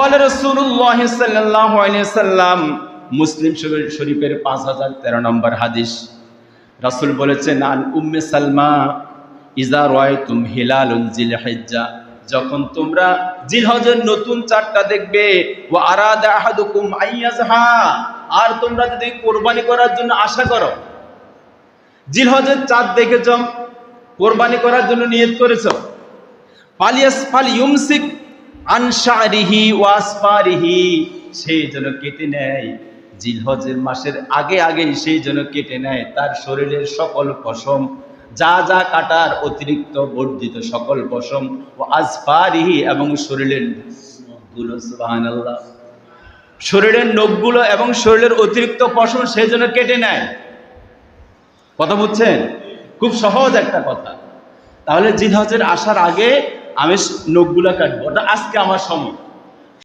রাসূলুল্লাহ সাল্লাল্লাহু আলাইহি সাল্লাম, মুসলিম শরীফের 5013 নম্বর হাদিস। রাসূল বলেছেন, আন উম্মে সালমা, ইজা রাআইতুম হিলালুল জিলহিজ্জা, যখন তোমরা জিলহজের নতুন চাঁদটা দেখবে, ওয়া আরাদা আহাদুকুম আইয়াজহা, আর তোমরা যদি কুরবানি করার জন্য আশা করো, জিলহজের চাঁদ দেখেছ, কুরবানি করার জন্য নিয়ত করেছো, ফালইউমসিক আন শারিহি ওয়া আসফারিহি, সেই যেন কেটে নেয়, জিলহজের মাসের আগে আগেই সেই যেন কেটে নেয় তার শরীরের সকল পশম, যা যা কাটার অতিরিক্ত বর্ধিত সকল পশম, ও আসফারিহি, এবং শরীরের নখগুলো, সুবহানাল্লাহ, শরীরের নখগুলো এবং শরীরের অতিরিক্ত পশম সেই জন্য কেটে নেয়। কথা বুঝছেন? খুব সহজ একটা কথা। তাহলে জিলহজের আসার আগে আমি নখগুলা কাটবো, ওটা আজকে আমার সময়।